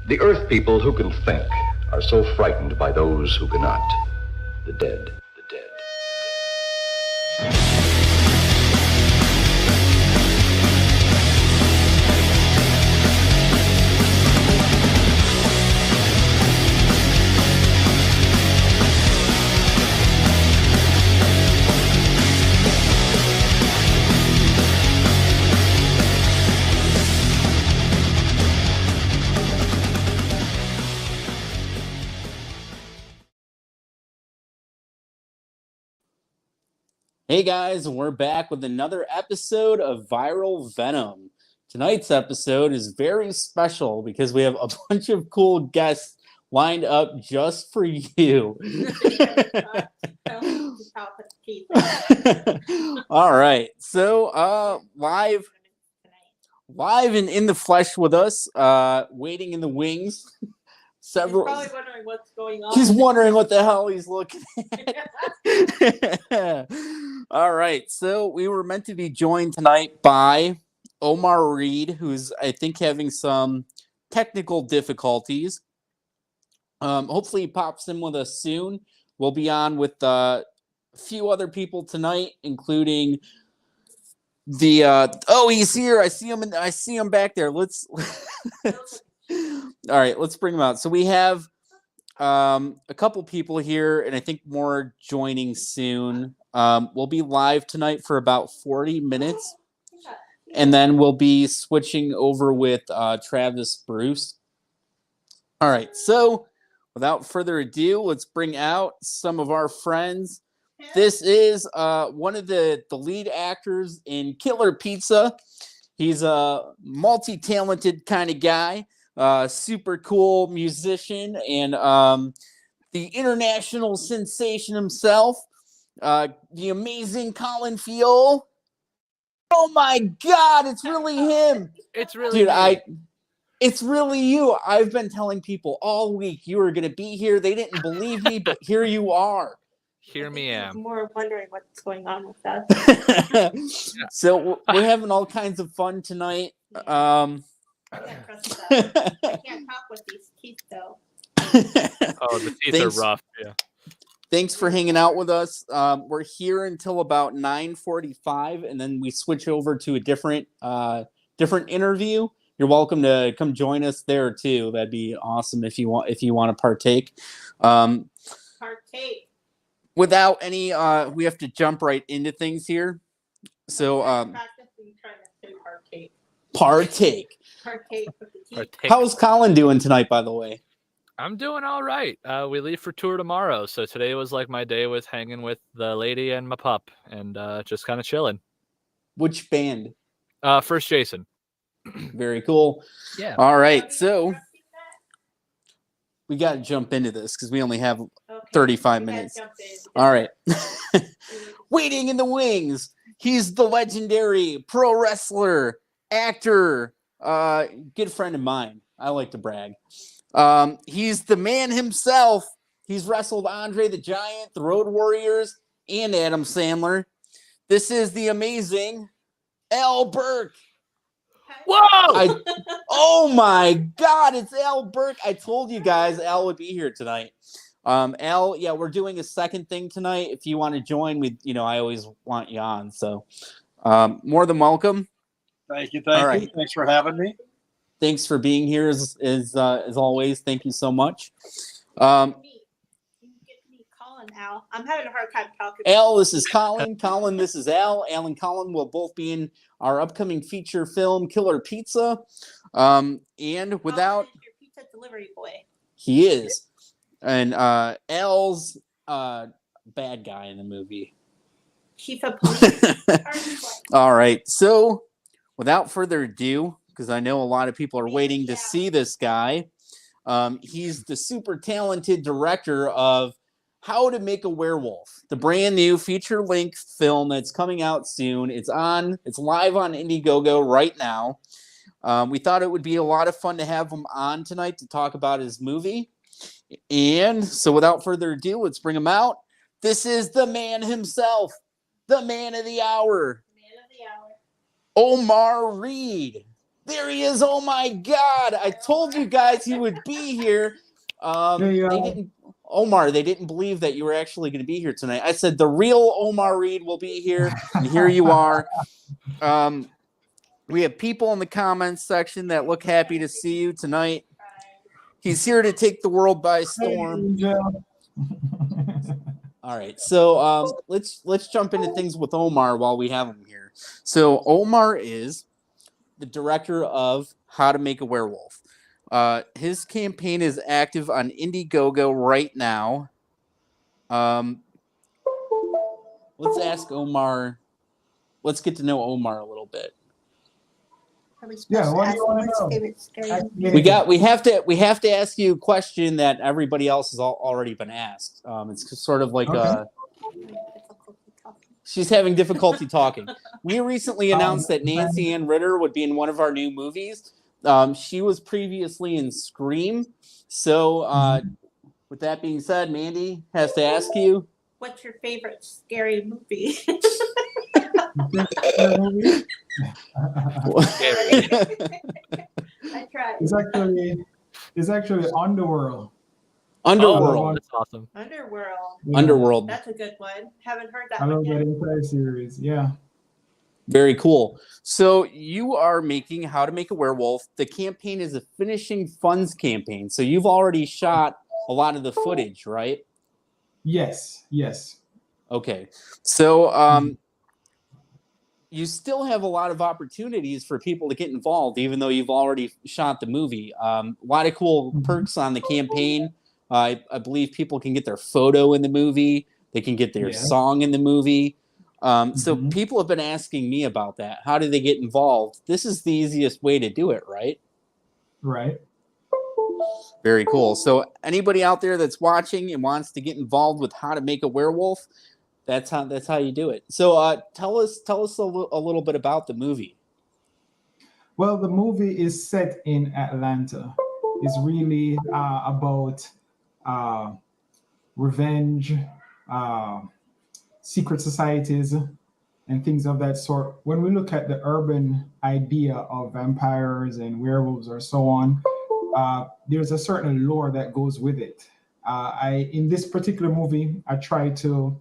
The Earth people who can think are so frightened by those who cannot. The dead. The dead. Hey guys, we're back with another episode of Viral Venom. Tonight's episode is very special because we have a bunch of cool guests lined up just for you. All right, so live and in the flesh with us, waiting in the wings. He's probably wondering what's going on. He's wondering what the hell he's looking at. All right, so we were meant to be joined tonight by Omar Reid, who's, I think, having some technical difficulties. Hopefully he pops in with us soon. We'll be on with a few other people tonight, including the he's here. I see him back there. Let's all right, let's bring them out. So we have a couple people here, and I think more joining soon. We'll be live tonight for about 40 minutes, and then we'll be switching over with Travis Bruce. All right, so without further ado, let's bring out some of our friends. This is one of the lead actors in Killer Pizza. He's a multi-talented kind of guy. Super cool musician and the international sensation himself, the amazing Collin Fiol. Oh my God, it's really him. It's really dude. It's really you. I've been telling people all week you were gonna be here. They didn't believe me, but here you are. Here me am. More wondering what's going on with us. So we're having all kinds of fun tonight. I can't talk with these teeth though. Oh, the teeth are rough. Yeah. Thanks for hanging out with us. We're here until about 9:45, and then we switch over to a different interview. You're welcome to come join us there too. That'd be awesome if you want to partake. Partake. Without any, we have to jump right into things here. So Practicing trying to say partake. Partake. Partake with the teeth. How's Collin doing tonight, by the way? I'm doing all right. We leave for tour tomorrow, so today was like my day with hanging with the lady and my pup, and just kind of chilling. Which band? First Jason. Very cool. Yeah. All right, so we got to jump into this because we only have 35 minutes. All right. Waiting in the wings. He's the legendary pro wrestler, actor, good friend of mine. I like to brag. He's the man himself. He's wrestled Andre the Giant, the Road Warriors, and Adam Sandler. This is the amazing Burke. Whoa! Oh my God, it's Burke. I told you guys Al would be here tonight. Al, yeah, we're doing a second thing tonight. If you want to join, I always want you on. So, more than welcome. Thank you. Thanks for having me. Thanks for being here as always. Thank you so much. Collin, Al. I'm having a hard time talking. Al, this is Collin. Collin, this is Al. Al and Collin will both be in our upcoming feature film, Killer Pizza. And without... your pizza delivery boy. He is. And Al's bad guy in the movie. Chief of police. All right. So, without further ado, because I know a lot of people are waiting to see this guy, he's the super talented director of How to Make a Werewolf, the brand new feature-length film that's coming out soon. It's live on Indiegogo right now. We thought it would be a lot of fun to have him on tonight to talk about his movie. And so without further ado, let's bring him out. This is the man himself, the man of the hour, Omar Reid. There he is. Oh my God. I told you guys he would be here. Omar, they didn't believe that you were actually going to be here tonight. I said the real Omar Reid will be here, and here you are. We have people in the comments section that look happy to see you tonight. He's here to take the world by storm. All right, so let's jump into things with Omar while we have him here. So Omar is the director of How to Make a Werewolf. His campaign is active on Indiegogo right now. Let's ask Omar. Let's get to know Omar a little bit. Yeah, what do you want to know? We have to ask you a question that everybody else has already been asked. It's sort of like she's having difficulty talking. We recently announced that Nancy Ann Ritter would be in one of our new movies. She was previously in Scream. So with that being said, Mandy has to ask you, what's your favorite scary movie? I tried. It's actually Underworld. Underworld. Oh, that's awesome. Underworld. Yeah. Underworld. That's a good one. Haven't heard that I love one that yet. entire series. Yeah. Very cool. So you are making How to Make a Werewolf. The campaign is a finishing funds campaign. So you've already shot a lot of the footage, right? Yes. Okay. So you still have a lot of opportunities for people to get involved, even though you've already shot the movie. A lot of cool perks on the campaign. I believe people can get their photo in the movie. They can get their song in the movie. So people have been asking me about that. How do they get involved? This is the easiest way to do it, right? Right. Very cool. So anybody out there that's watching and wants to get involved with How to Make a Werewolf, that's how you do it. So tell us a little bit about the movie. Well, the movie is set in Atlanta. It's really about revenge, secret societies, and things of that sort. When we look at the urban idea of vampires and werewolves or so on, there's a certain lore that goes with it. In this particular movie, I try to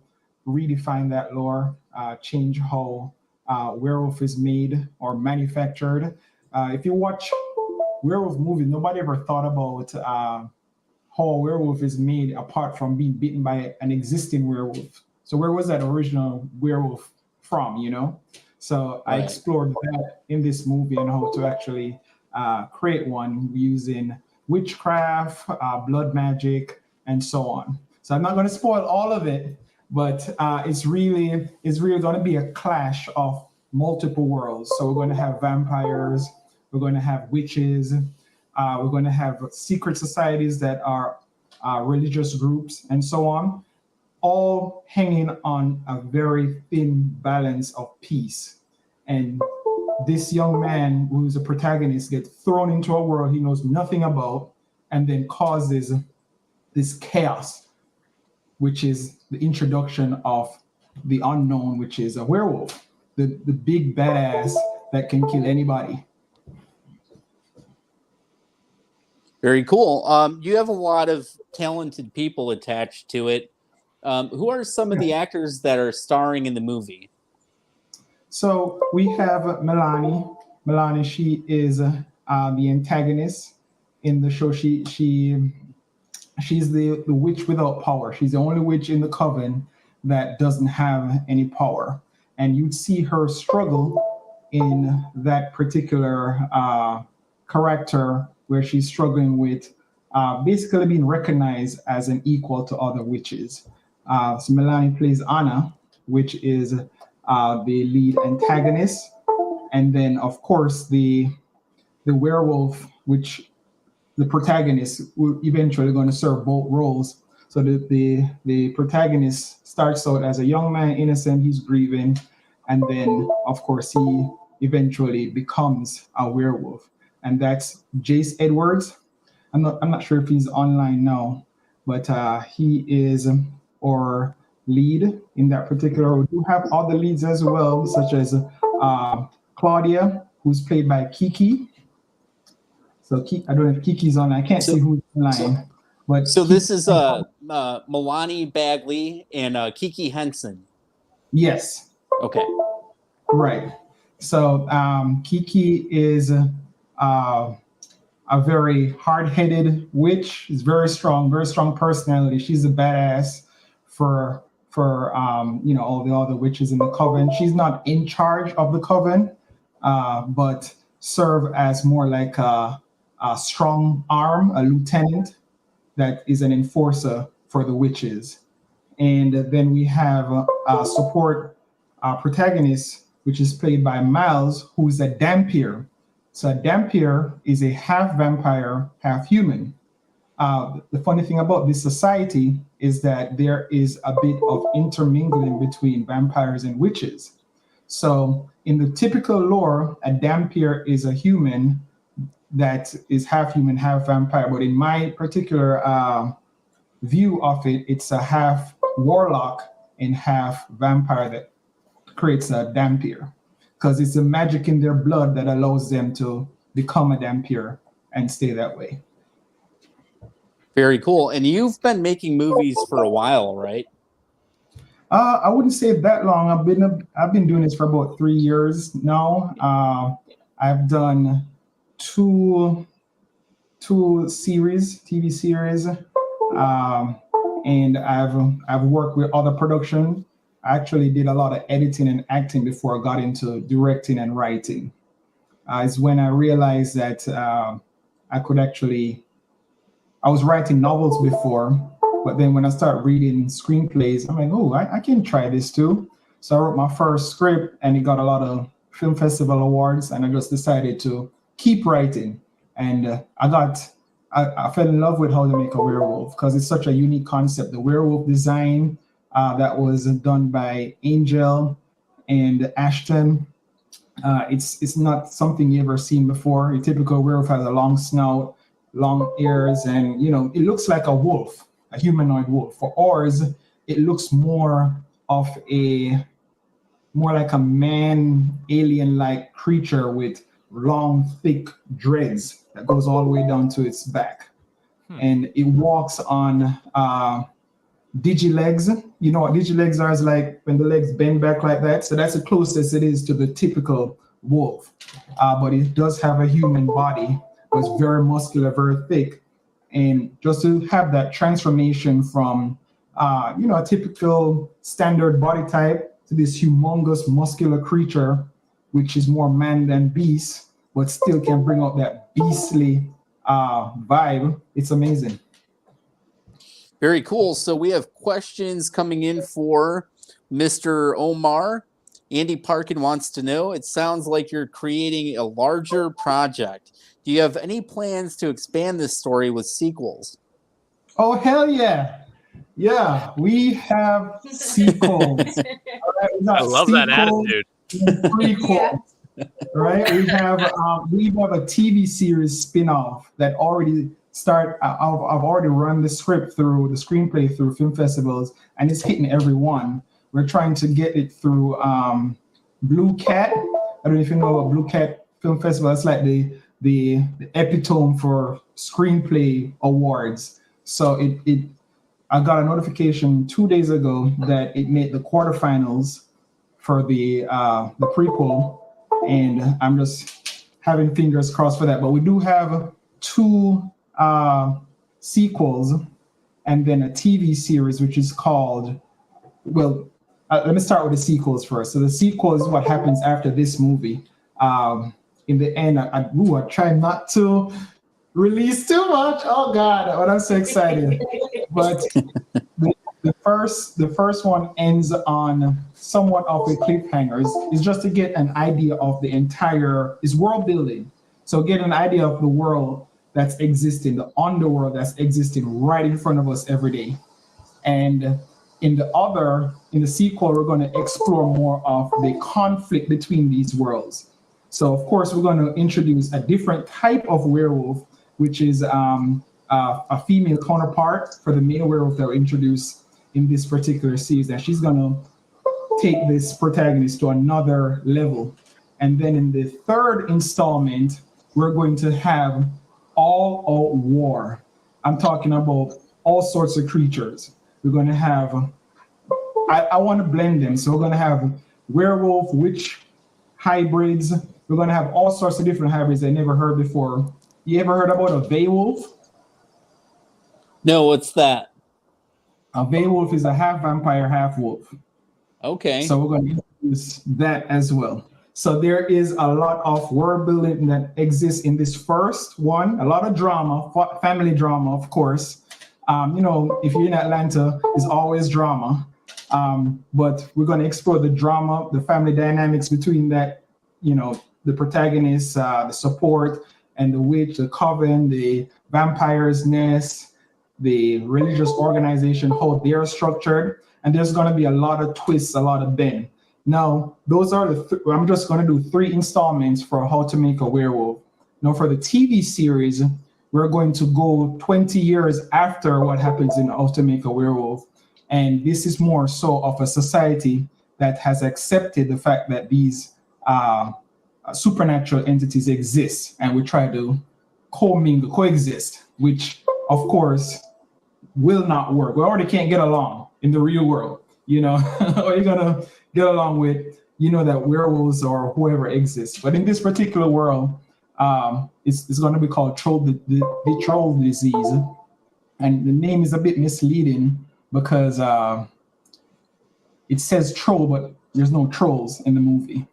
redefine that lore, change how werewolf is made or manufactured. If you watch werewolf movies, nobody ever thought about how a werewolf is made apart from being bitten by an existing werewolf. So where was that original werewolf from, you know? So I explored that in this movie and how to actually create one using witchcraft, blood magic, and so on. So I'm not going to spoil all of it, but it's really going to be a clash of multiple worlds. So we're going to have vampires, we're going to have witches, we're going to have secret societies that are religious groups, and so on, all hanging on a very thin balance of peace. And this young man, who's a protagonist, gets thrown into a world he knows nothing about, and then causes this chaos, which is the introduction of the unknown, which is a werewolf, the big badass that can kill anybody. Very cool. You have a lot of talented people attached to it. Who are some of the actors that are starring in the movie? So we have Melanie. Melanie, she is the antagonist in the show. She's the witch without power. She's the only witch in the coven that doesn't have any power. And you'd see her struggle in that particular character where she's struggling with basically being recognized as an equal to other witches. So Melanie plays Anna, which is the lead antagonist. And then, of course, the werewolf, which the protagonist will eventually going to serve both roles. So the protagonist starts out as a young man, innocent, he's grieving, and then, of course, he eventually becomes a werewolf. And that's Jace Edwards. I'm not sure if he's online now, but he is our lead in that particular. We do have other leads as well, such as Claudia, who's played by Kiki. So I don't know if Kiki's on. I can't see who's online. But so this is Milani Bagley and Kiki Henson. Yes. Okay. Right. So Kiki is a very hard-headed witch. She's very strong personality. She's a badass for all the other witches in the coven. She's not in charge of the coven, but serve as more like a strong arm, a lieutenant that is an enforcer for the witches. And then we have a support protagonist, which is played by Miles, who's a Dampier. So a Dampier is a half vampire, half human. The funny thing about this society is that there is a bit of intermingling between vampires and witches. So in the typical lore, a Dampier is a human that is half human, half vampire. But in my particular view of it, it's a half warlock and half vampire that creates a Dampier, because it's the magic in their blood that allows them to become a Dampier and stay that way. Very cool. And you've been making movies for a while, right? I wouldn't say that long. I've been doing this for about 3 years now. I've done two TV series, and I've worked with other production. I actually did a lot of editing and acting before I got into directing and writing. It's when I realized that I was writing novels before, but then when I started reading screenplays, I'm like, oh, I can try this too. So I wrote my first script and it got a lot of film festival awards, and I just decided to keep writing. And I fell in love with how to make a werewolf, because it's such a unique concept. The werewolf design that was done by Angel and Ashton. It's not something you've ever seen before. A typical werewolf has a long snout, long ears, and it looks like a wolf, a humanoid wolf. For ours, it looks more like a man, alien-like creature with long, thick dreads that goes all the way down to its back. And it walks on digilegs. You know what digilegs are? Is like when the legs bend back like that. So that's the closest it is to the typical wolf. But it does have a human body. It's very muscular, very thick. And just to have that transformation from a typical standard body type to this humongous muscular creature, which is more man than beast, but still can bring out that beastly vibe. It's amazing. Very cool. So we have questions coming in for Mr. Omar. Andy Parkin wants to know, it sounds like you're creating a larger project. Do you have any plans to expand this story with sequels? Oh, hell yeah. Yeah, we have sequels. I love that attitude. Prequels. Right? We have a TV series spin-off that already I've already run the screenplay through film festivals, and it's hitting everyone. We're trying to get it through Blue Cat. I don't know if you know about Blue Cat Film Festival. It's like the epitome for screenplay awards. So I got a notification 2 days ago that it made the quarterfinals for the prequel, and I'm just having fingers crossed for that. But we do have 2 sequels and then a TV series, which is called, let me start with the sequels first. So the sequel is what happens after this movie. In the end, I try not to release too much. Oh God, but I'm so excited. But the first one ends on somewhat of a cliffhanger. It's just to get an idea of the entire, is world building. So get an idea of the world that's existing, the underworld that's existing right in front of us every day. And in the sequel, we're going to explore more of the conflict between these worlds. So of course, we're going to introduce a different type of werewolf, which is a female counterpart for the main werewolf that we introduced in this particular series. And she's going to take this protagonist to another level. And then in the third installment, we're going to have all out war. I'm talking about all sorts of creatures. We're going to have, I want to blend them. So we're going to have werewolf, witch hybrids. We're going to have all sorts of different hybrids I never heard before. You ever heard about a Beowulf? No, what's that? A Beowulf is a half vampire, half wolf. Okay. So we're going to use that as well. So there is a lot of world building that exists in this first one. A lot of drama, family drama, of course. You know, if you're in Atlanta, it's always drama. But we're going to explore the drama, the family dynamics between that, you know, the protagonist, the support, and the witch, the coven, the vampire's nest, the religious organization, how they're structured. And there's going to be a lot of twists, a lot of bend. Now, those are I'm just going to do 3 installments for How to Make a Werewolf. Now, for the TV series, we're going to go 20 years after what happens in How to Make a Werewolf. And this is more so of a society that has accepted the fact that these supernatural entities exist, and we try to coexist, which, of course, will not work. We already can't get along in the real world, you know. Or you're gonna get along with, you know, that werewolves or whoever exists. But in this particular world, it's going to be called the troll disease, and the name is a bit misleading because it says troll, but there's no trolls in the movie.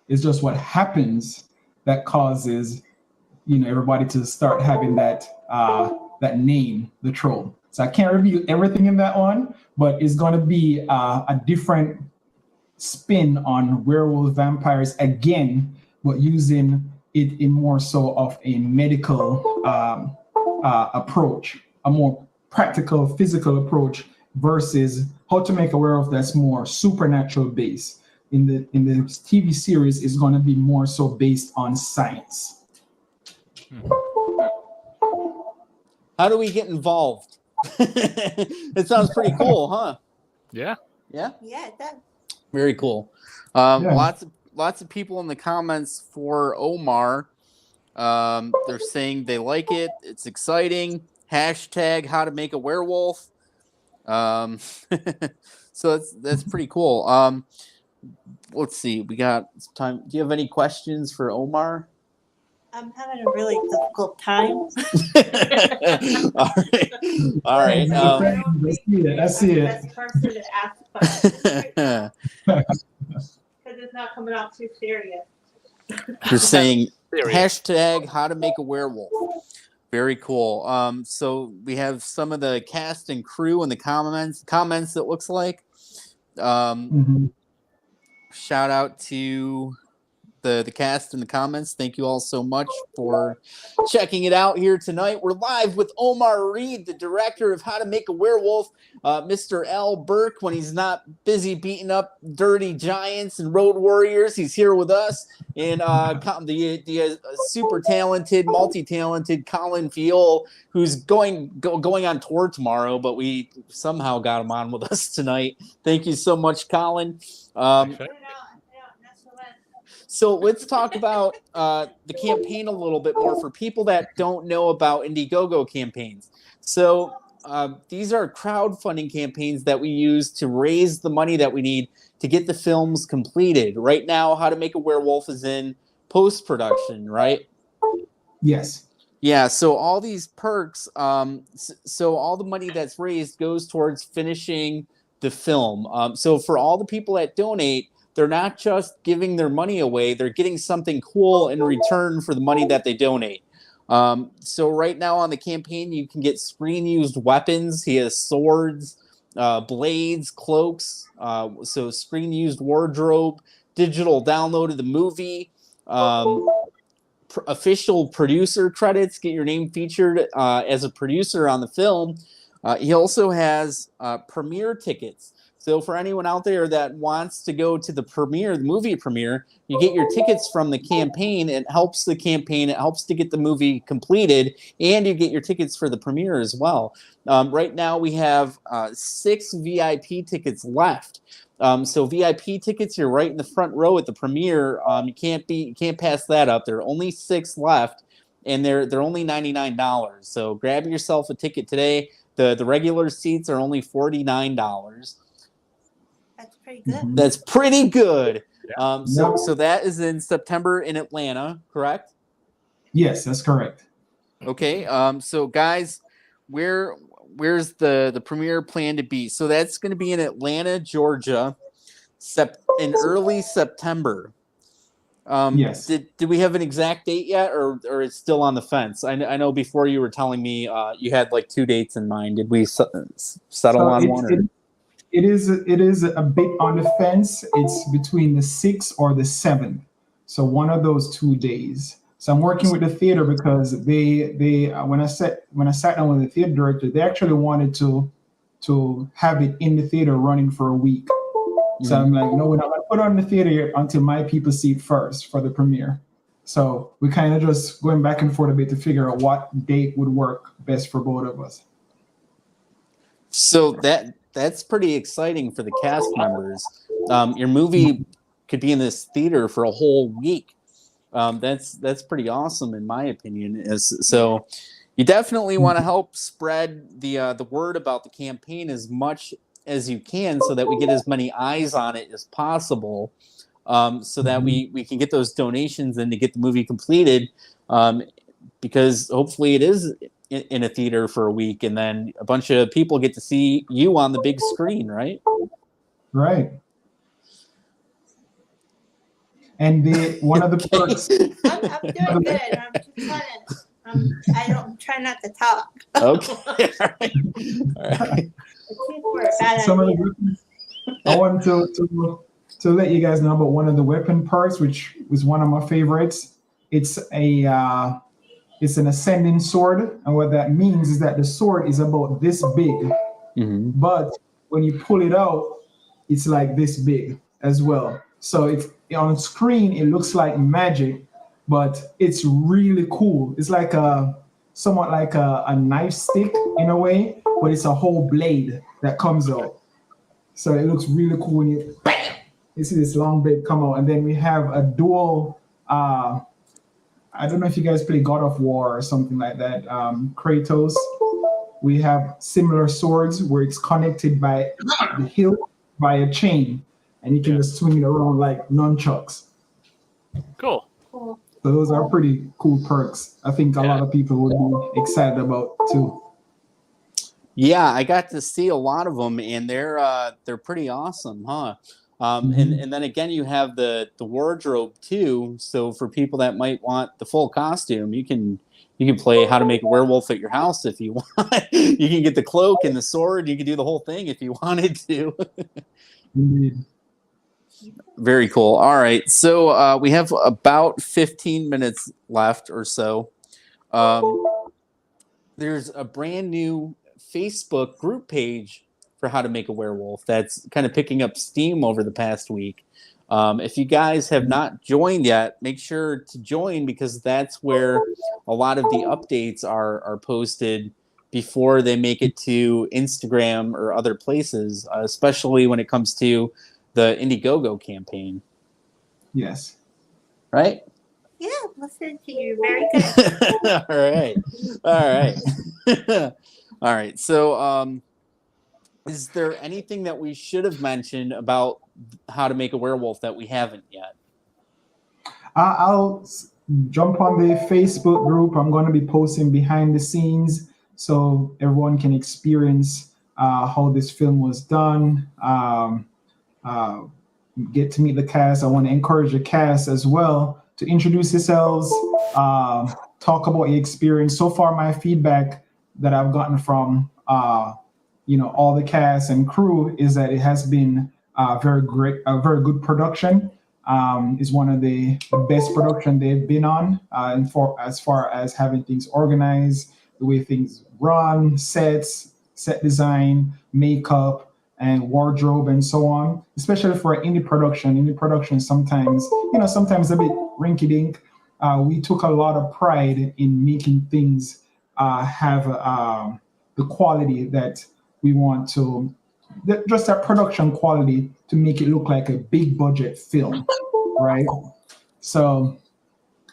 It's just what happens that causes, you know, everybody to start having that that name, the troll. So I can't reveal everything in that one, but it's going to be a different spin on werewolf vampires again, but using it in more so of a medical approach, a more practical, physical approach versus How to Make a Werewolf that's more supernatural based. In the TV series is going to be more so based on science. How do we get involved? It sounds pretty cool, huh? Yeah. Yeah. Yeah, it does. Very cool. Yeah. Lots of people in the comments for Omar. They're saying they like it. It's exciting. Hashtag How to Make a Werewolf. So that's pretty cool. Let's see. We got time. Do you have any questions for Omar? I'm having a really difficult time. All right. I see it. Best person to ask questions because it's not coming out too serious. You're saying hashtag How to Make a Werewolf. Very cool. So we have some of the cast and crew in the comments. It looks like. Shout out to the cast in the comments. Thank you all so much for checking it out here tonight. We're live with Omar Reid, the director of How to Make a Werewolf, Mr. L. Burke, when he's not busy beating up dirty giants and road warriors. He's here with us. And the super talented, multi-talented Collin Fiol, who's going on tour tomorrow, but we somehow got him on with us tonight. Thank you so much, Collin. So let's talk about the campaign a little bit more for people that don't know about Indiegogo campaigns. So these are crowdfunding campaigns that we use to raise the money that we need to get the films completed. Right now, How to Make a Werewolf is in post-production, right? Yes. Yeah, so all these perks, so all the money that's raised goes towards finishing the film. So for all the people that donate, they're not just giving their money away, they're getting something cool in return for the money that they donate. So right now on the campaign, you can get screen-used weapons. He has swords, blades, cloaks, so screen-used wardrobe, digital download of the movie, official producer credits, get your name featured as a producer on the film. He also has premiere tickets. So for anyone out there that wants to go to the premiere, the movie premiere, you get your tickets from the campaign. It helps the campaign. It helps to get the movie completed, and you get your tickets for the premiere as well. Right now we have 6 VIP tickets left. So VIP tickets, you're right in the front row at the premiere. You can't pass that up. There are only 6 left. and they're only $99. So grab yourself a ticket today. The regular seats are only $49. That's pretty good. That's pretty good. Yeah. So that is in September in Atlanta, correct? Yes, that's correct. Okay. So guys, where's the premiere plan to be? So that's going to be in Atlanta, Georgia, in early September. Yes. Did we have an exact date yet, or it's still on the fence? I know before you were telling me you had like 2 dates in mind. Did we settle on one? It is a bit on the fence. It's between the 6th or the 7th. So one of those 2 days. So I'm working with the theater because they when I sat down with the theater director, they actually wanted to have it in the theater running for a week. So I'm like, no, we're not going to put it on the theater yet until my people see it first for the premiere. So we kind of just going back and forth a bit to figure out what date would work best for both of us. So that's pretty exciting for the cast members. Your movie could be in this theater for a whole week. That's pretty awesome in my opinion. So you definitely want to help spread the word about the campaign as much as you can so that we get as many eyes on it as possible, so that we can get those donations and to get the movie completed, because hopefully it is in a theater for a week and then a bunch of people get to see you on the big screen, right? Right. And one of the perks. I'm doing good. I'm just trying to. I'm trying not to talk. Okay. All right. Some of the, I want to let you guys know about one of the weapon perks, which was one of my favorites. It's an ascending sword, and what that means is that the sword is about this big, but when you pull it out, it's like this big as well. So if on screen it looks like magic, but it's really cool. It's like somewhat like a knife stick in a way, but it's a whole blade that comes out. So it looks really cool when you see this long blade come out. And then we have a dual, I don't know if you guys play God of War or something like that, Kratos. We have similar swords where it's connected by the hilt by a chain, and you can just swing it around like nunchucks. Cool. Cool. So those are pretty cool perks. I think a lot of people would be excited about too. Yeah, I got to see a lot of them, and they're pretty awesome, huh? And then again, you have the wardrobe too. So for people that might want the full costume, you can play How to Make a Werewolf at your house if you want. You can get the cloak and the sword. You can do the whole thing if you wanted to. Indeed. Very cool. All right, so we have about 15 minutes left or so. There's a brand new Facebook group page for How to Make a Werewolf that's kind of picking up steam over the past week. If you guys have not joined yet, make sure to join, because that's where a lot of the updates are posted before they make it to Instagram or other places, especially when it comes to the Indiegogo campaign. Yes. Right? Yeah, listen to you. Very good. All right. All right. So, is there anything that we should have mentioned about How to Make a Werewolf that we haven't yet? I'll jump on the Facebook group. I'm going to be posting behind the scenes so everyone can experience how this film was done. Get to meet the cast. I want to encourage the cast as well to introduce yourselves, talk about your experience. So far, my feedback that I've gotten from all the cast and crew is that it has been very great, a very good production. It's one of the best production they've been on, and as far as having things organized, the way things run, sets, set design, makeup, and wardrobe, and so on. Especially for indie production, sometimes a bit rinky-dink. We took a lot of pride in making things have the quality that we want to, just that production quality to make it look like a big budget film, right? So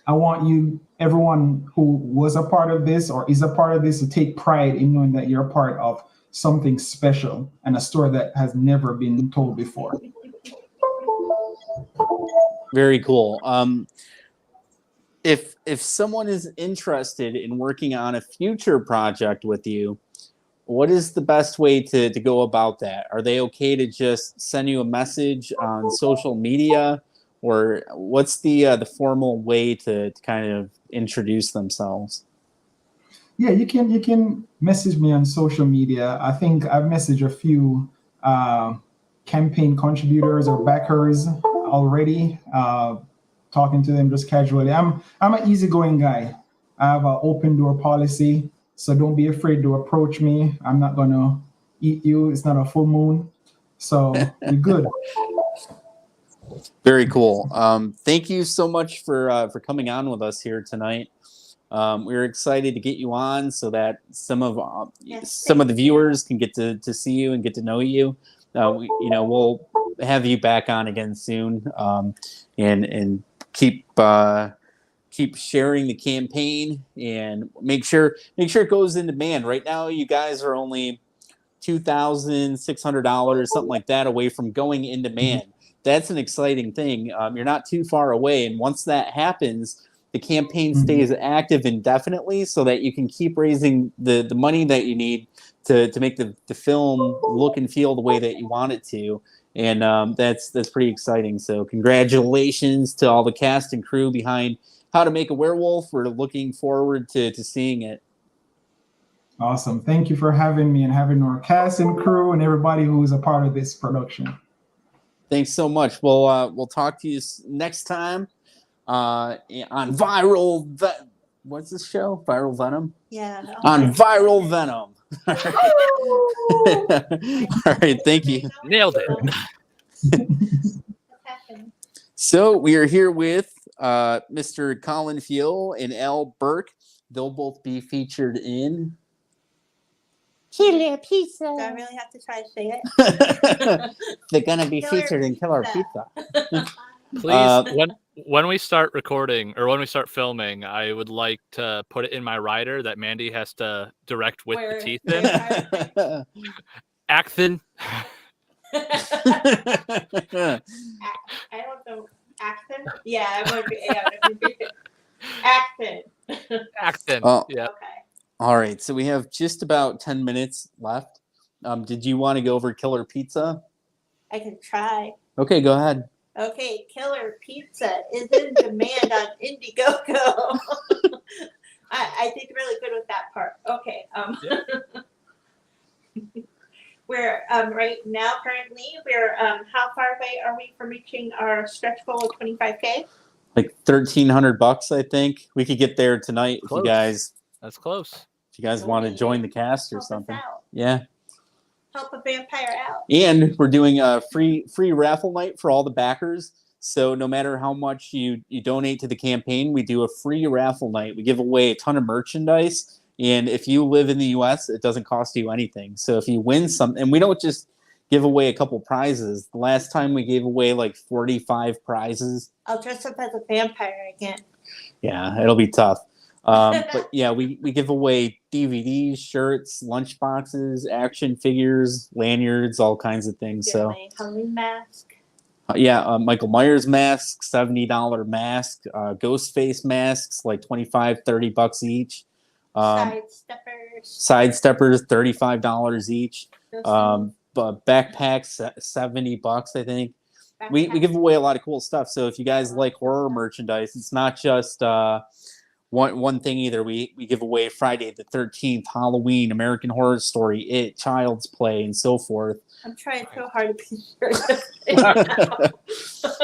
I want you, everyone who was a part of this or is a part of this to take pride in knowing that you're a part of something special and a story that has never been told before. Very cool. If someone is interested in working on a future project with you, what is the best way to go about that? Are they okay to just send you a message on social media, or what's the formal way to kind of introduce themselves? Yeah, you can message me on social media. I think I've messaged a few campaign contributors or backers already, talking to them just casually. I'm an easygoing guy. I have an open door policy, so don't be afraid to approach me. I'm not gonna eat you. It's not a full moon, so we're good. Very cool. Thank you so much for coming on with us here tonight. We're excited to get you on so that some of the viewers can get to see you and get to know you. We'll have you back on again soon, and keep sharing the campaign and make sure it goes in demand. Right now, you guys are only $2,600, something like that, away from going in demand. That's an exciting thing. You're not too far away, and once that happens, the campaign stays active indefinitely, so that you can keep raising the money that you need to make the film look and feel the way that you want it to. And that's pretty exciting. So congratulations to all the cast and crew behind How to Make a Werewolf. We're looking forward to seeing it. Awesome. Thank you for having me and having our cast and crew and everybody who is a part of this production. Thanks so much. We'll talk to you next time on what's this show? Viral Venom? Yeah. On Viral Venom. All right. Thank you. Nailed it. What's happening? So we are here with Mr. Collin Fiol and Al Burke. They'll both be featured in Killer Pizza. Do I really have to try to say it? They're gonna be Killer featured in Killer Pizza. Pizza. Please, when we start recording or when we start filming, I would like to put it in my rider that MANDEE has to direct with the teeth in. Acthin. I don't know. Accent? Yeah, I want to be. Accent. Acthin. Oh. Yeah. Okay. All right, so we have just about 10 minutes left. Did you want to go over Killer Pizza? I can try. Okay, go ahead. Okay, Killer Pizza is in demand on Indiegogo. I did really good with that part. Okay. We're right now currently we're how far away are we from reaching our stretch goal of 25K? Like $1,300, I think. We could get there tonight Close. if you guys. That's close. If you guys want to join the cast or Help us something. out. Yeah. Help a vampire out. And we're doing a free raffle night for all the backers. So no matter how much you donate to the campaign, we do a free raffle night. We give away a ton of merchandise. And if you live in the U.S., it doesn't cost you anything. So if you win something, and we don't just give away a couple prizes. The last time we gave away like 45 prizes. I'll dress up as a vampire again. Yeah, it'll be tough. But yeah, we give away DVDs, shirts, lunch boxes, action figures, lanyards, all kinds of things. Get So my Halloween mask. Michael Myers mask, $70 mask, ghost face masks, like $25-$30 each. Sidesteppers, $35 each. But backpacks, $70, I think. We give away a lot of cool stuff. So if you guys like horror merchandise, it's not just one thing either. We give away Friday the 13th, Halloween, American Horror Story, It, Child's Play, and so forth. I'm trying so hard to be sure.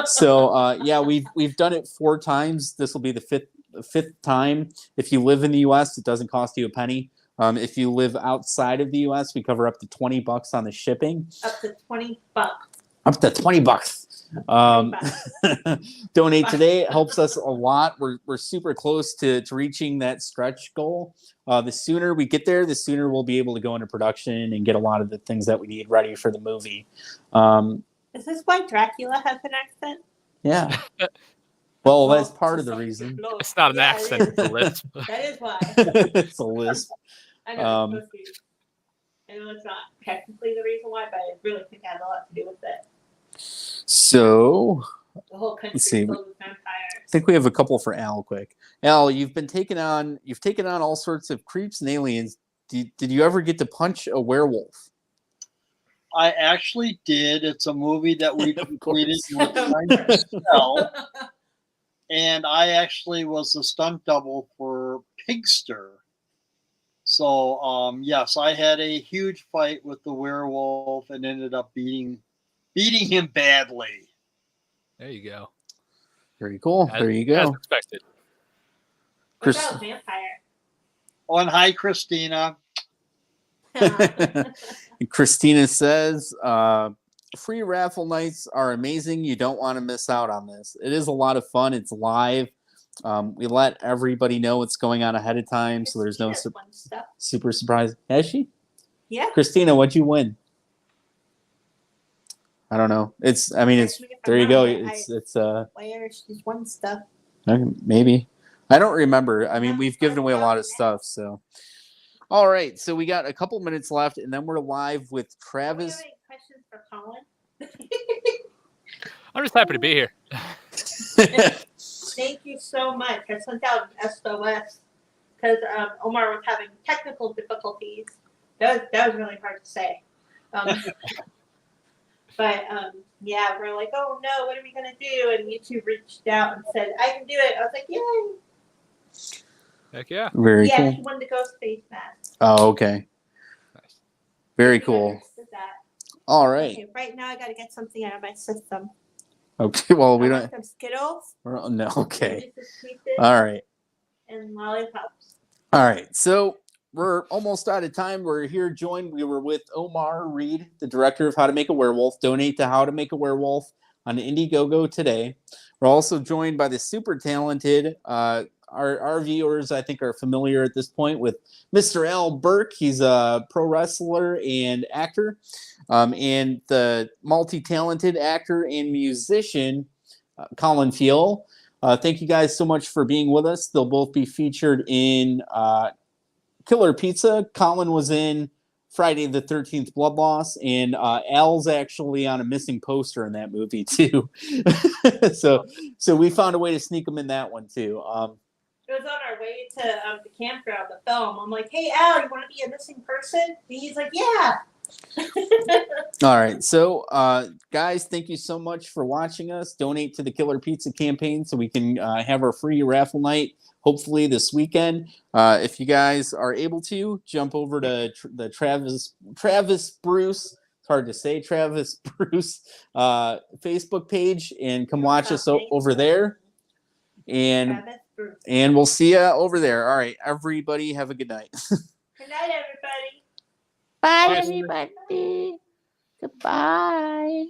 So we've done it 4 times. This will be the fifth time. If you live in the U.S., it doesn't cost you a penny. If you live outside of the U.S., we cover up to $20 on the shipping. Up to $20. Up to $20. Donate today. It helps us a lot. We're super close to reaching that stretch goal. The sooner we get there, the sooner we'll be able to go into production and get a lot of the things that we need ready for the movie. Is this why Dracula has an accent? Yeah. Well, that's part of the reason. It's not an Yeah, it accent, is. it's a lisp. That is why. It's a lisp. I know it's supposed to be. I know it's not technically the reason why, but I really think it has a lot to do with it. So The whole country Let's is see. filled with vampires. I think we have a couple for Al. Quick, Al, you've taken on all sorts of creeps and aliens. Did you ever get to punch a werewolf? I actually did. It's a movie that we Of completed course. with trying to sell. And I actually was the stunt double for Pigster. So, yes, I had a huge fight with the werewolf and ended up beating him badly. There you go. Very cool. There you As go. expected. What about vampire? Oh, and hi, Christina. Christina says, free raffle nights are amazing. You don't want to miss out on this. It is a lot of fun. It's live. We let everybody know what's going on ahead of time, so there's no super surprise. Has she? Yeah. Christina, what'd you win? I don't know. It's there you go. It's Where she's won stuff. maybe. I don't remember. I mean, we've given away a lot of stuff, so. All right, so we got a couple minutes left, and then we're live with Travis. Do you have any questions for Collin? I'm just happy to be here. Thank you so much. I sent out an SOS because Omar was having technical difficulties. That was really hard to say. But yeah, we're like, oh no, what are we gonna do? And YouTube reached out and said, I can do it. I was like, yay! Heck yeah. Very cool. Yeah, she won the ghost face mask. Oh, okay. Nice. Very cool. All right. Okay, right now I got to get something out of my system. Okay. Well, we I don't. want some Skittles. No. Okay. Reese's Pieces, All right. and lollipops. All right. So we're almost out of time. We're here joined. We were with Omar Reid, the director of How to Make a Werewolf. Donate to How to Make a Werewolf on Indiegogo today. We're also joined by the super talented. Our viewers, I think, are familiar at this point with Mr. Burke. He's a pro wrestler and actor, and the multi-talented actor and musician, Collin Fiol. Thank you guys so much for being with us. They'll both be featured in Killer Pizza. Collin was in Friday the 13th Blood Loss, and Al's actually on a missing poster in that movie too. so we found a way to sneak him in that one too. It was on our way to the campground, the film. I'm like, hey, Al, you want to be a missing person? And he's like, yeah. All right. So, guys, thank you so much for watching us. Donate to the Killer Pizza campaign so we can have our free raffle night, hopefully this weekend. If you guys are able to, jump over to the Travis Bruce. It's hard to say, Travis Bruce Facebook page and come watch us over there. And we'll see you over there. All right, everybody, have a good night. Good night, everybody. Bye, everybody. Goodbye.